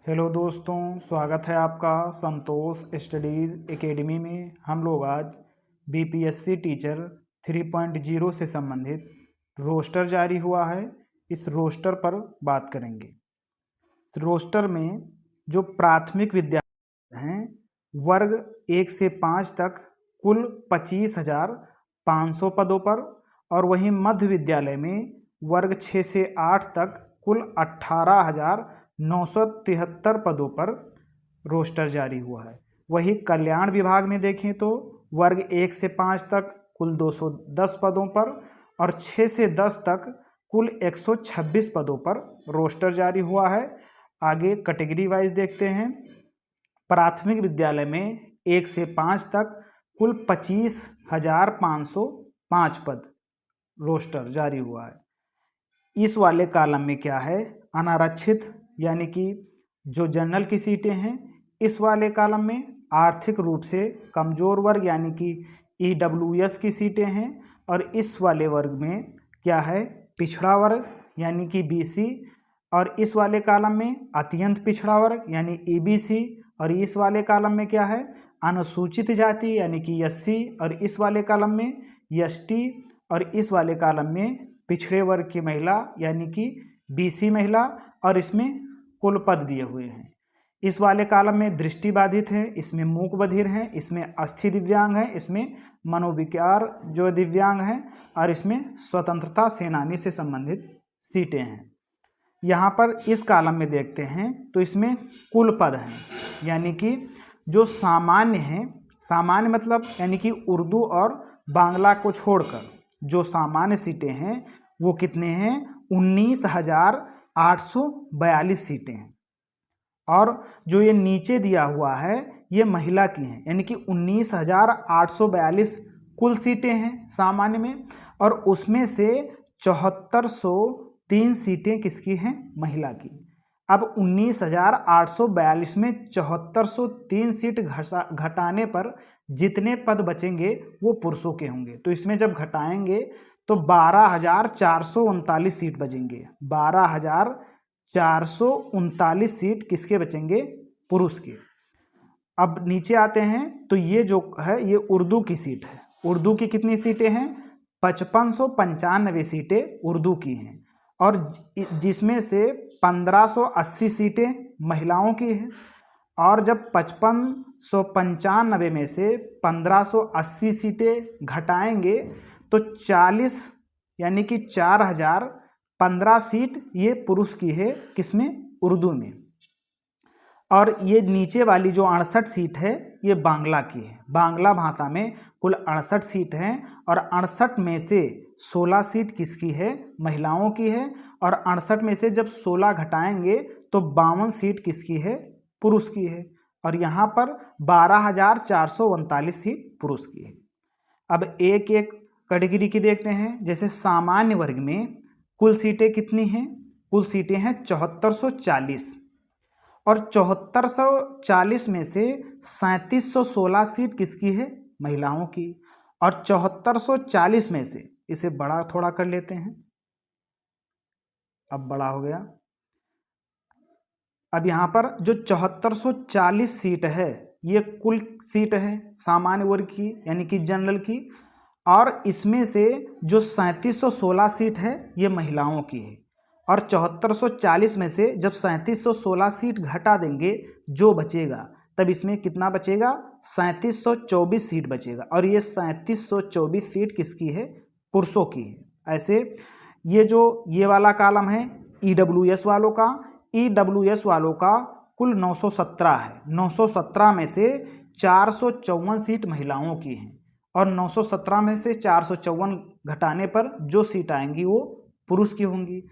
Hello दोस्तों, स्वागत है आपका संतोष स्टडीज़ एकेडमी में। हम लोग आज बीपीएससी टीचर 3.0 से संबंधित रोस्टर जारी हुआ है, इस रोस्टर पर बात करेंगे। रोस्टर में जो प्राथमिक विद्यालय हैं वर्ग 1 से 5 तक कुल 25,500 पदों पर, और वहीं मध्य विद्यालय में वर्ग 6 से 8 तक कुल 18,973 पदों पर रोस्टर जारी हुआ है। वही कल्याण विभाग में देखें तो वर्ग 1 से 5 तक कुल 210 पदों पर और 6 से 10 तक कुल 126 पदों पर रोस्टर जारी हुआ है। आगे कैटेगरी वाइज देखते हैं। प्राथमिक विद्यालय में 1 से 5 तक कुल 25,505 पद रोस्टर जारी हुआ है। इस वाले कॉलम में क्या है, अनारक्षित यानी कि जो जनरल की सीटें हैं। इस वाले कॉलम में आर्थिक रूप से कमज़ोर वर्ग यानी कि ईडब्ल्यूएस की सीटें हैं। और इस वाले वर्ग में क्या है, पिछड़ा वर्ग यानी कि बीसी। और इस वाले कॉलम में अत्यंत पिछड़ा वर्ग यानी ईबीसी। और इस वाले कॉलम में क्या है, अनुसूचित जाति यानी कि एससी। और इस वाले कॉलम में एसटी। और इस वाले कॉलम में पिछड़े वर्ग की महिला यानी कि बीसी महिला। और इसमें कुल पद दिए हुए हैं। इस वाले कॉलम में दृष्टिबाधित है, इसमें मूक बधिर हैं, इसमें अस्थि दिव्यांग है, इसमें मनोविकार जो दिव्यांग हैं, और इसमें स्वतंत्रता सेनानी से संबंधित सीटें हैं। यहाँ पर इस कॉलम में देखते हैं तो इसमें कुल पद हैं, यानी कि जो सामान्य हैं, सामान्य मतलब यानी कि उर्दू और बांग्ला को छोड़कर जो सामान्य सीटें हैं वो कितने हैं, 19,842 सीटें हैं। और जो ये नीचे दिया हुआ है ये महिला की हैं, यानी कि 19,842 कुल सीटें हैं सामान्य में। और उसमें से 7403 सीटें किसकी हैं, महिला की। अब 19,842 में 7403 सीट घटाने पर जितने पद बचेंगे वो पुरुषों के होंगे। तो इसमें जब घटाएंगे तो 12,439 सीट बचेंगे। 12,439 सीट किसके बचेंगे, पुरुष के। अब नीचे आते हैं तो ये जो है ये उर्दू की सीट है। उर्दू की कितनी सीटें हैं, 5595 सीटें उर्दू की हैं। और जिसमें से 1580 सीटें महिलाओं की हैं। और जब 5595 में से 1580 सीटें घटाएंगे तो 40 यानी कि 4015 सीट ये पुरुष की है, किसमें, उर्दू में। और ये नीचे वाली जो 68 सीट है ये बांग्ला की है। बांग्ला भाषा में कुल 68 सीट हैं और 68 में से 16 सीट किसकी है, महिलाओं की है। और 68 में से जब 16 घटाएंगे तो 52 सीट किसकी है, पुरुष की है। और यहाँ पर 12,439 सीट पुरुष की है। अब एक एक कैटेगरी की देखते हैं। जैसे सामान्य वर्ग में कुल सीटें कितनी हैं, कुल सीटें हैं 7440। और 7440 में से 3716 सीट किसकी है, महिलाओं की। और 7440 में से, इसे बड़ा थोड़ा कर लेते हैं, अब बड़ा हो गया। अब यहाँ पर जो 7440 सीट है ये कुल सीट है सामान्य वर्ग की यानी कि जनरल की। और इसमें से जो 3716 सीट है ये महिलाओं की है। और 7440 में से जब 3716 सीट घटा देंगे जो बचेगा, तब इसमें कितना बचेगा, 3724 सीट बचेगा। और ये 3724 सीट किसकी है, पुरुषों की है। ऐसे ये जो ये वाला कॉलम है ईडब्ल्यूएस वालों का, ईडब्ल्यूएस वालों का कुल 917 है। 917 में से 454 सीट महिलाओं की हैं। और 917 में से 454 घटाने पर जो सीट आएंगी वो पुरुष की होंगी।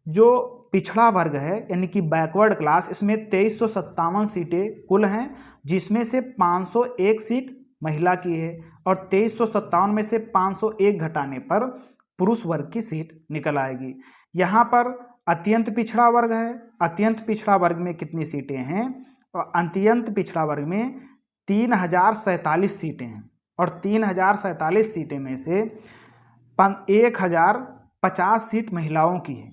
जो पिछड़ा वर्ग है यानी कि बैकवर्ड क्लास, इसमें 2357 सीटें कुल हैं, जिसमें से 501 सीट महिला की है। और 2357 में से 501 घटाने पर पुरुष वर्ग की सीट निकल आएगी। यहाँ पर अत्यंत पिछड़ा वर्ग है। अत्यंत पिछड़ा वर्ग में कितनी सीटें हैं, और अत्यंत पिछड़ा वर्ग में 3047 सीटें हैं। और 3047 सीटें में से 1050 सीट महिलाओं की है।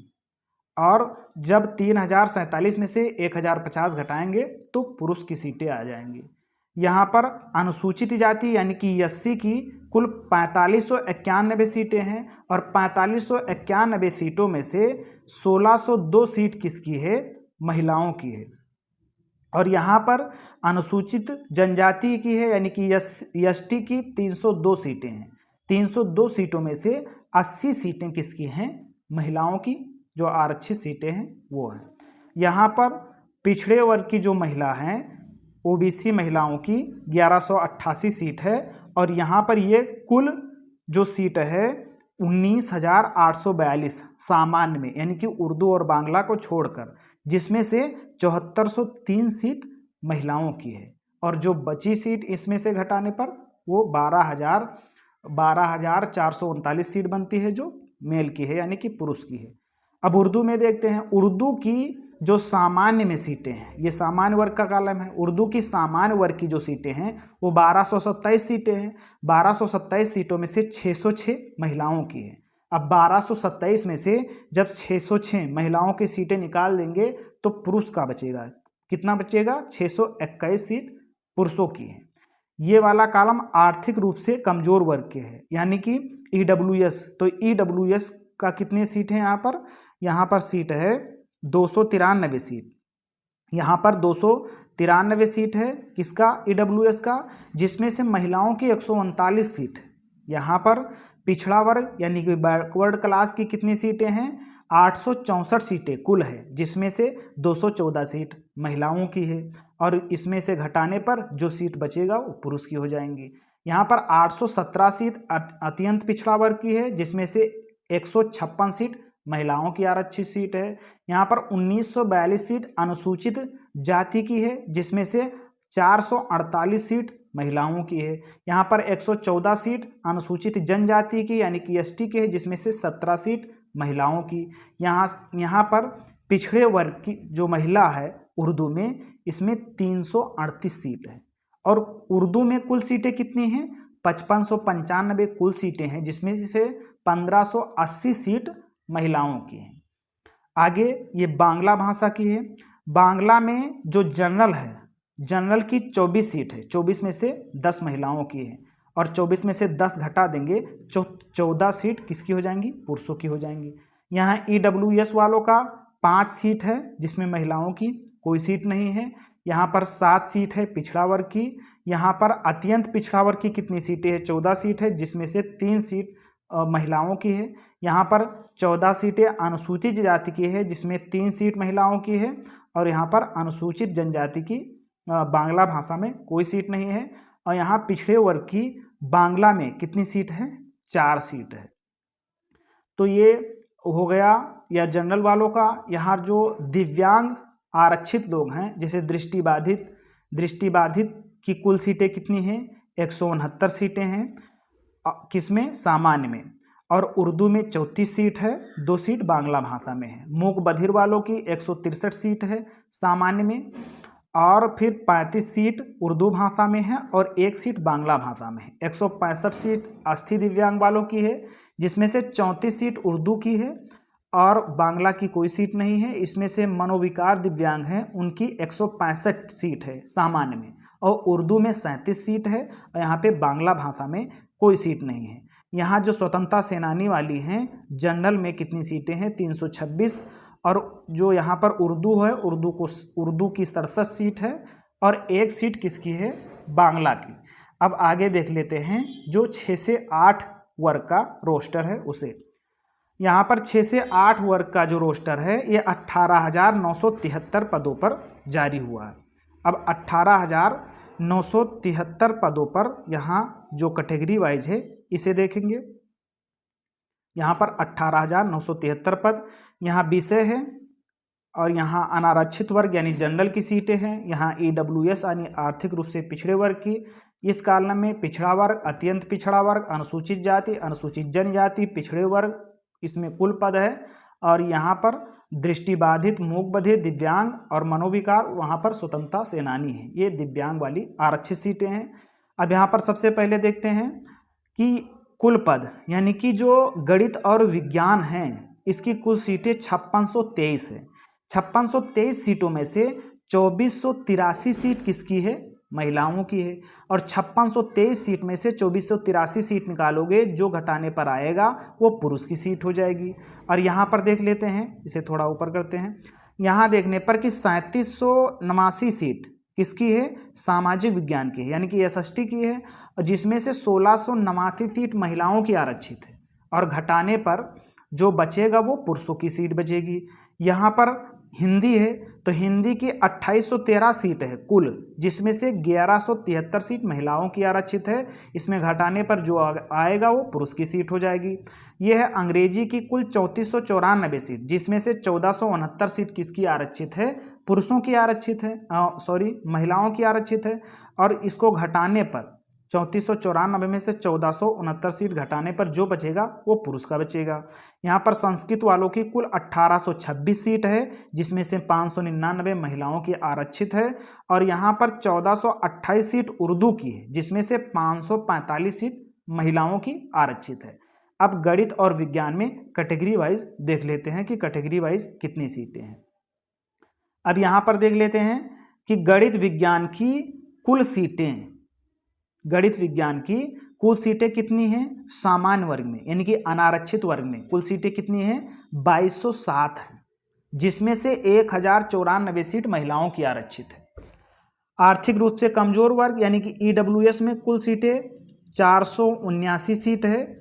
और जब 3047 में से 1050 घटाएंगे तो पुरुष की सीटें आ जाएंगी। यहाँ पर अनुसूचित जाति यानी कि एससी की कुल 4591 सीटें हैं और 4591 सीटों में से 1602 सीट किसकी है? महिलाओं की है। और यहाँ पर अनुसूचित जनजाति की है यानी कि एसटी की 302 सीटें हैं। 302 सीटों में से 80 सीटें किसकी हैं? महिलाओं की, जो आरक्षित सीटें हैं वो हैं। यहाँ पर पिछड़े वर्ग की जो महिला हैं ओबीसी महिलाओं की 1188 सीट है और यहाँ पर ये कुल जो सीट है 19,842 सामान्य में यानी कि उर्दू और बांग्ला को छोड़कर, जिसमें से 7403 सीट महिलाओं की है और जो बची सीट इसमें से घटाने पर वो 12,439 सीट बनती है जो मेल की है यानी कि पुरुष की है। अब उर्दू में देखते हैं, उर्दू की जो सामान्य में सीटें हैं, ये सामान्य वर्ग का कॉलम है। उर्दू की सामान्य वर्ग की जो सीटें हैं वो 1227 सीटें हैं। 1227 सीटों में से 606 महिलाओं की है। अब 1227 में से जब 606 महिलाओं की सीटें निकाल देंगे तो पुरुष का बचेगा, कितना बचेगा? 621 सीट पुरुषों की है। ये वाला कॉलम आर्थिक रूप से कमजोर वर्ग के है यानी कि ईडब्ल्यूएस। तो ईडब्ल्यूएस का कितने सीट है यहाँ पर? यहाँ पर सीट है 293 सीट। यहाँ पर 293 सीट है किसका? ईडब्ल्यूएस का, जिसमें से महिलाओं की 139 सीट है। यहाँ पर पिछड़ा वर्ग यानी कि बैकवर्ड क्लास की कितनी सीटें हैं? 864 सीटें कुल है, जिसमें से 214 सीट महिलाओं की है और इसमें से घटाने पर जो सीट बचेगा वो पुरुष की हो जाएंगी। यहाँ पर 817 सीट अत्यंत पिछड़ा वर्ग की है, जिसमें से 156 सीट महिलाओं की आरक्षित सीट है। यहाँ पर 1942 सीट अनुसूचित जाति की है, जिसमें से 448 सीट महिलाओं की है। यहाँ पर 114 सीट अनुसूचित जनजाति की यानी कि एसटी की है, जिसमें से 17 सीट महिलाओं की। यहाँ पर पिछड़े वर्ग की जो महिला है उर्दू में, इसमें 338 सीट है और उर्दू में कुल सीटें कितनी हैं? 5595 कुल सीटें हैं, जिसमें से 1580 सीट महिलाओं की हैं। आगे ये बांग्ला भाषा की है। बांग्ला में जो जनरल है, जनरल की 24 सीट है, 24 में से 10 महिलाओं की है और 24 में से 10 घटा देंगे 14 सीट किसकी हो जाएंगी? पुरुषों की हो जाएंगी। यहाँ ईडब्ल्यूएस वालों का 5 सीट है, जिसमें महिलाओं की कोई सीट नहीं है। यहाँ पर 7 सीट है पिछड़ा वर्ग की। यहाँ पर अत्यंत पिछड़ा वर्ग की कितनी सीटें हैं? 14 सीट है, जिसमें से 3 सीट महिलाओं की है। यहाँ पर 14 सीटें अनुसूचित जाति की है, जिसमें 3 सीट महिलाओं की है और यहाँ पर अनुसूचित जनजाति की बांग्ला भाषा में कोई सीट नहीं है। और यहाँ पिछड़े वर्ग की बांग्ला में कितनी सीट है? 4 सीट है। तो ये हो गया या जनरल वालों का। यहाँ जो दिव्यांग आरक्षित लोग हैं, जैसे दृष्टिबाधित की कुल सीटें कितनी हैं? 169 सीटें हैं, किसमें? सामान्य में। और उर्दू में 34 सीट है, 2 सीट बांग्ला भाषा में है। मूक बधिर वालों की 163 सीट है सामान्य में और फिर 35 सीट उर्दू भाषा में है और 1 सीट बांग्ला भाषा में है। 165 सीट अस्थि दिव्यांग वालों की है, जिसमें से 34 सीट उर्दू की है और बांग्ला की कोई सीट नहीं है। इसमें से मनोविकार दिव्यांग हैं, उनकी 165 सीट है सामान्य में और उर्दू में 37 सीट है और यहाँ पे बांग्ला भाषा में कोई सीट नहीं है। यहाँ जो स्वतंत्रता सेनानी वाली हैं जनरल में कितनी सीटें हैं? 326 और जो यहाँ पर उर्दू है, उर्दू की 67 सीट है और 1 सीट किसकी है? बांग्ला की। अब आगे देख लेते हैं जो 6 से 8 वर्ग का रोस्टर है उसे। यहाँ पर 6 से 8 वर्ग का जो रोस्टर है ये 18,973 पदों पर जारी हुआ है। अब 18,973 पदों पर यहाँ जो कैटेगरी वाइज है इसे देखेंगे। यहाँ पर 18,973 पद, यहाँ विषय है और यहाँ अनारक्षित वर्ग यानी जनरल की सीटें हैं। यहाँ ईडब्ल्यूएस यानी आर्थिक रूप से पिछड़े वर्ग की। इस कॉलम में पिछड़ा वर्ग, अत्यंत पिछड़ा वर्ग, अनुसूचित जाति, अनुसूचित जनजाति, पिछड़े वर्ग, इसमें कुल पद है। और यहाँ पर दृष्टिबाधित, मूक बधिर, दिव्यांग और मनोविकार, वहाँ पर स्वतंत्रता सेनानी है। ये दिव्यांग वाली आरक्षित सीटें हैं। अब यहाँ पर सबसे पहले देखते हैं कि कुल पद यानी कि जो गणित और विज्ञान हैं इसकी कुल सीटें 5623 है। 5623 सीटों में से 2483 सीट किसकी है? महिलाओं की है। और 5623 सीट में से 2483 सीट निकालोगे, जो घटाने पर आएगा वो पुरुष की सीट हो जाएगी। और यहाँ पर देख लेते हैं, इसे थोड़ा ऊपर करते हैं। यहाँ देखने पर कि 3789 सीट किसकी है? सामाजिक विज्ञान की है, यानी कि एसएसटी की है, और जिसमें से 1689 सीट महिलाओं की आरक्षित है। और घटाने पर जो बचेगा वो पुरुषों की सीट बचेगी। यहाँ पर हिंदी है तो हिंदी की 2813 सीट है कुल, जिसमें से 1173 सीट महिलाओं की आरक्षित है। इसमें घटाने पर जो आएगा वो पुरुष की सीट हो जाएगी। यह है अंग्रेजी की कुल 3494 सीट, जिसमें से 1469 सीट किसकी आरक्षित है? पुरुषों की आरक्षित है, महिलाओं की आरक्षित है। और इसको घटाने पर 3494 में से 1469 सीट घटाने पर जो बचेगा वो पुरुष का बचेगा। यहाँ पर संस्कृत वालों की कुल 1826 सीट है, जिसमें से 599 महिलाओं की आरक्षित है। और यहाँ पर 1428 सीट उर्दू की है, जिसमें से 545 सीट महिलाओं की आरक्षित है। अब गणित और विज्ञान में कैटेगरी वाइज देख लेते हैं कि कैटेगरी वाइज कितनी सीटें हैं। अब यहाँ पर देख लेते हैं कि गणित विज्ञान की कुल सीटें, गणित विज्ञान की कुल सीटें कितनी हैं? सामान्य वर्ग में यानी कि अनारक्षित वर्ग में कुल सीटें कितनी हैं? 2207 है, जिसमें से 1094 सीट महिलाओं की आरक्षित है। आर्थिक रूप से कमजोर वर्ग यानी कि ईडब्ल्यूएस में कुल सीटें 479 सीट है,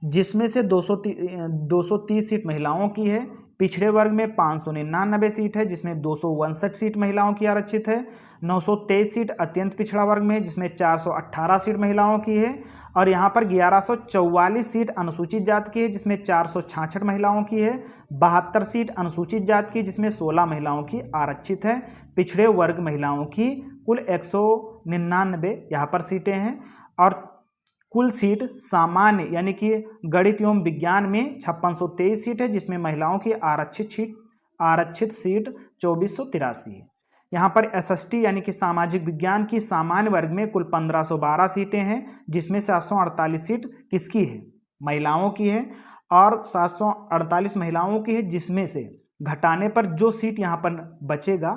जिसमें से 230 सीट महिलाओं की है। पिछड़े वर्ग में 599 सीट है, जिसमें 259 सीट महिलाओं की आरक्षित है। 923 सीट अत्यंत पिछड़ा वर्ग में है, जिसमें 418 सीट महिलाओं की है। और यहाँ पर 1144 सीट अनुसूचित जाति की है, जिसमें 466 महिलाओं की है। 72 सीट अनुसूचित जाति की, जिसमें 16 महिलाओं की आरक्षित है। पिछड़े वर्ग महिलाओं की कुल 199 यहाँ पर सीटें हैं। और कुल सीट सामान्य यानी कि गणित एवं विज्ञान में 5623 सीट है, जिसमें महिलाओं की आरक्षित सीट 2483 है। यहाँ पर एसएसटी यानी कि सामाजिक विज्ञान की सामान्य वर्ग में कुल 1512 सीटें हैं, जिसमें 748 सीट किसकी है? महिलाओं की है। और 748 महिलाओं की है, जिसमें से घटाने पर जो सीट यहाँ पर बचेगा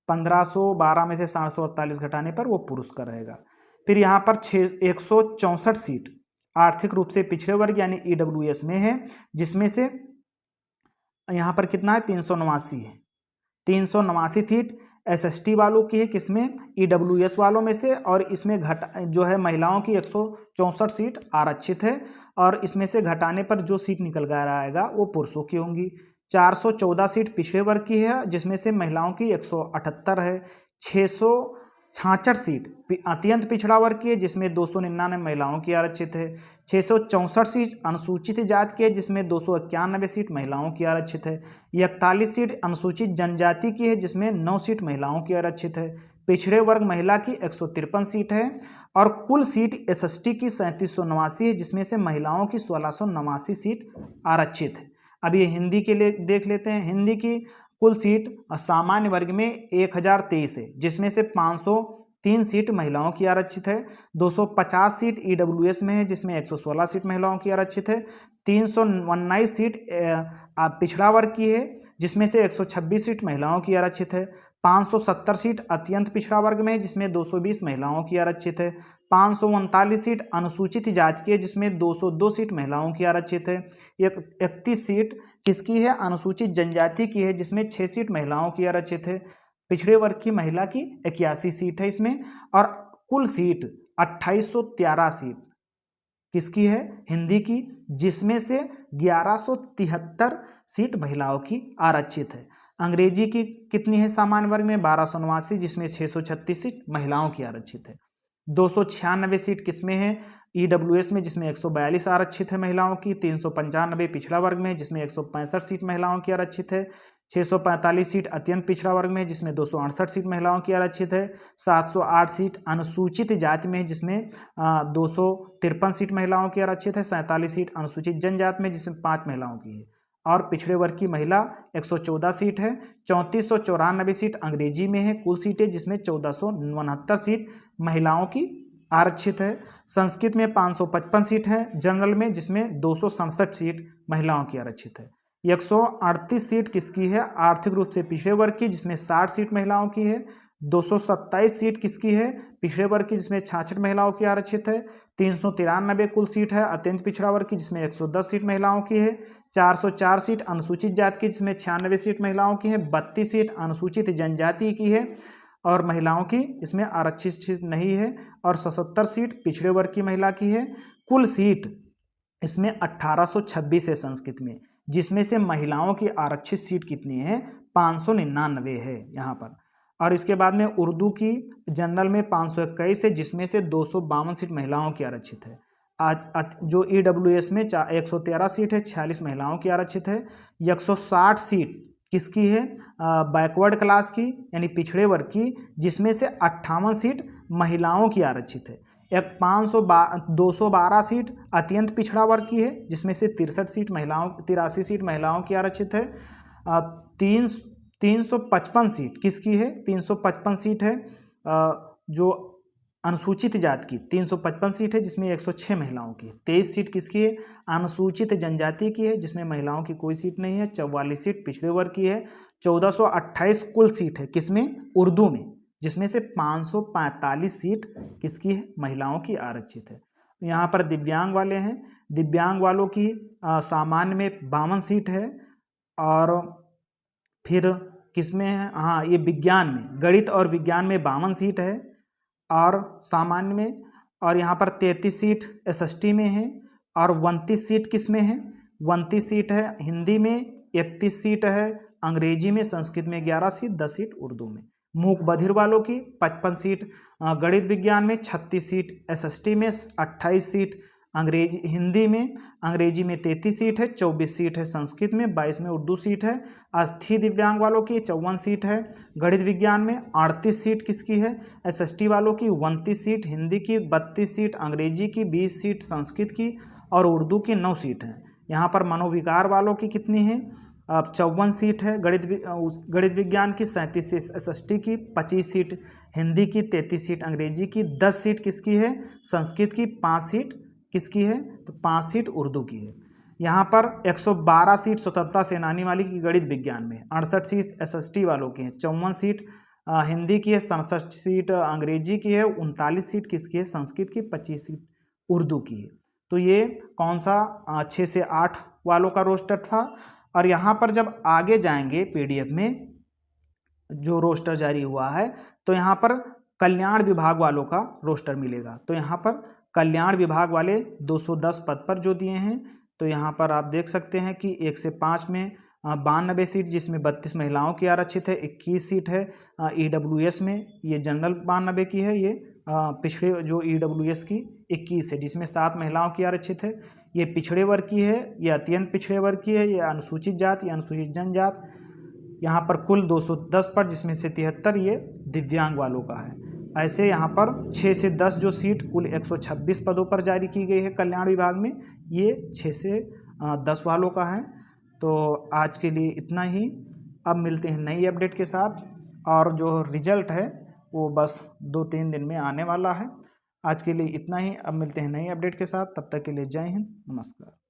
1512 में से 748 घटाने पर वो पुरुष का रहेगा। फिर यहाँ पर 164 सीट आर्थिक रूप से पिछड़े वर्ग यानी ईडब्ल्यूएस में है, जिसमें से यहाँ पर कितना है? 389 है। 389 सीट एसएसटी वालों की है, किसमें? ईडब्ल्यूएस वालों में से। और इसमें जो है महिलाओं की 164 सीट आरक्षित है, और इसमें से घटाने पर जो सीट निकल कर आएगा वो पुरुषों की होंगी। 414 सीट पिछड़े वर्ग की है, जिसमें से महिलाओं की 178 है। 666 सीट अत्यंत पिछड़ा वर्ग की है, जिसमें 299 महिलाओं की आरक्षित है। 664 सीट अनुसूचित जाति की है, जिसमें 291 सीट महिलाओं की आरक्षित है। 41 सीट अनुसूचित जनजाति की है, जिसमें 9 सीट महिलाओं की आरक्षित है। पिछड़े वर्ग महिला की 153 सीट है। और कुल सीट एसएसटी की 3789 है, जिसमें से महिलाओं की 1689 सीट आरक्षित है। अब ये हिंदी के लिए देख लेते हैं। हिंदी की कुल सीट सामान्य वर्ग में 1023 है, जिसमें से 503 सीट महिलाओं की आरक्षित है। 250 सीट ईडब्ल्यूएस में है, जिसमें 116 सीट महिलाओं की आरक्षित है। 319 सीट पिछड़ा वर्ग की है, जिसमें से 126 सीट महिलाओं की आरक्षित है। 570 सीट अत्यंत पिछड़ा वर्ग में है, जिसमें 220 महिलाओं की आरक्षित है। 539 सीट अनुसूचित जाति की है, जिसमें 202 सीट महिलाओं की आरक्षित है। 31 सीट किसकी है? अनुसूचित जनजाति की है, जिसमें 6 सीट महिलाओं की आरक्षित है। पिछड़े वर्ग की महिला की 81 सीट है इसमें। और कुल सीट 2813 सीट किसकी है? हिंदी की, जिसमें से 1173 सीट महिलाओं की आरक्षित है। अंग्रेजी की कितनी है सामान्य वर्ग में? 1289, जिसमें 636 सीट महिलाओं की आरक्षित है। 296 सीट किसमें है? ईडब्ल्यूएस में, जिसमें 142 आरक्षित है महिलाओं की। 395 पिछड़ा वर्ग में, जिसमें 165 सीट महिलाओं की आरक्षित है। 645 सीट अत्यंत पिछड़ा वर्ग में, जिसमें 268 सीट महिलाओं की आरक्षित है। 708 सीट अनुसूचित जाति में, जिसमें 253 सीट महिलाओं की आरक्षित है। 47 सीट अनुसूचित जनजाति में, जिसमें 5 महिलाओं की है। और पिछड़े वर्ग की महिला 114 सीट है। 3494 सीट अंग्रेजी में है कुल सीटें, जिसमें 1469 सीट महिलाओं की आरक्षित है। संस्कृत में 555 सीट है जनरल में, जिसमें 267 सीट महिलाओं की आरक्षित है। 138 सीट किसकी है? आर्थिक रूप से पिछड़े वर्ग की, जिसमें 60 सीट महिलाओं की है। 227 सीट किसकी है? पिछड़े वर्ग की, जिसमें 66 महिलाओं की आरक्षित है। 393 कुल सीट है अत्यंत पिछड़ा वर्ग की, जिसमें 110 सीट महिलाओं की है। 404 सीट अनुसूचित जाति की, जिसमें 96 सीट महिलाओं की है। 32 सीट अनुसूचित जनजाति की है और महिलाओं की इसमें आरक्षित सीट नहीं है। और 77 सीट पिछड़े वर्ग की महिला की है। कुल सीट इसमें 1826 है संस्कृत में, जिसमें से महिलाओं की आरक्षित सीट कितनी है? 599 है यहाँ पर। और इसके बाद में उर्दू की जनरल में 521 है, जिसमें से 252 सीट महिलाओं की आरक्षित है। जो EWS में 113 सीट है, 46 महिलाओं की आरक्षित है। 160 सीट किसकी है? बैकवर्ड क्लास की यानी पिछड़े वर्ग की, जिसमें से 58 सीट महिलाओं की आरक्षित है। 212 सीट अत्यंत पिछड़ा वर्ग की है, जिसमें से 83 सीट महिलाओं की आरक्षित है। 355 सीट किसकी है? 355 सीट है जो अनुसूचित जाति की 355 सीट है, जिसमें 106 महिलाओं की है। 23 सीट किसकी है? अनुसूचित जनजाति की है, जिसमें महिलाओं की कोई सीट नहीं है। 44 सीट पिछड़े वर्ग की है। 1428 कुल सीट है किसमें? उर्दू में, जिसमें से 545 सीट किसकी है? महिलाओं की आरक्षित है। यहाँ पर दिव्यांग वाले हैं। दिव्यांग वालों की सामान्य में 52 सीट है। और फिर किसमें है? हाँ, ये विज्ञान में, गणित और विज्ञान में 52 सीट है और सामान्य में। और यहाँ पर 33 सीट SST में है। और 29 सीट किस में है? 29 सीट है हिंदी में, 31 सीट है अंग्रेजी में, संस्कृत में 11 सीट, 10 सीट उर्दू में। मूक बधिर वालों की 55 सीट गणित विज्ञान में, 36 सीट SST में, 28 सीट अंग्रेजी हिंदी में, अंग्रेजी में 33 सीट है, 24 सीट है संस्कृत में, 22 में उर्दू सीट है। अस्थि दिव्यांग वालों की 54 सीट है गणित विज्ञान में। 38 सीट किसकी है? SST वालों की। 29 सीट हिंदी की, 32 सीट अंग्रेजी की, 20 सीट संस्कृत की और उर्दू की 9 सीट हैं। यहाँ पर मनोविकार वालों की कितनी है? 54 सीट है गणित विज्ञान की, 37 सीट SST की, 25 सीट हिंदी की, 33 सीट अंग्रेजी की, 10 सीट किसकी है? संस्कृत की, 5 सीट किसकी है? तो 5 सीट उर्दू की है। यहाँ पर 112 सीट स्वतंत्रता सेनानी वाली की गणित विज्ञान में, 68 सीट SST वालों की है, 54 सीट हिंदी की है, 67 सीट अंग्रेजी की है, 39 सीट किसकी है? संस्कृत की, 25 सीट उर्दू की है। तो ये कौन सा 6 से 8 वालों का रोस्टर था। और यहाँ पर जब आगे जाएंगे PDF में जो रोस्टर जारी हुआ है, तो यहाँ पर कल्याण विभाग वालों का रोस्टर मिलेगा। तो यहाँ पर कल्याण विभाग वाले 210 पद पर जो दिए हैं, तो यहाँ पर आप देख सकते हैं कि 1 से 5 में 92 सीट, जिसमें 32 महिलाओं की आरक्षित है। 21 सीट है EWS में, ये जनरल 92 की है। ये पिछड़े जो EWS की 21 है, जिसमें 7 महिलाओं की आरक्षित है। ये पिछड़े वर्ग की है, ये अत्यंत पिछड़े वर्ग की है, ये अनुसूचित जाति, अनुसूचित जनजात। यहाँ पर कुल 210 पर, जिसमें से 73 ये दिव्यांग वालों का है। ऐसे यहाँ पर 6 से 10 जो सीट कुल 126 पदों पर जारी की गई है कल्याण विभाग में, ये 6 से 10 वालों का है। तो आज के लिए इतना ही। अब मिलते हैं नई अपडेट के साथ, और जो रिजल्ट है वो बस 2-3 दिन में आने वाला है। आज के लिए इतना ही। अब मिलते हैं नई अपडेट के साथ, तब तक के लिए जय हिंद, नमस्कार।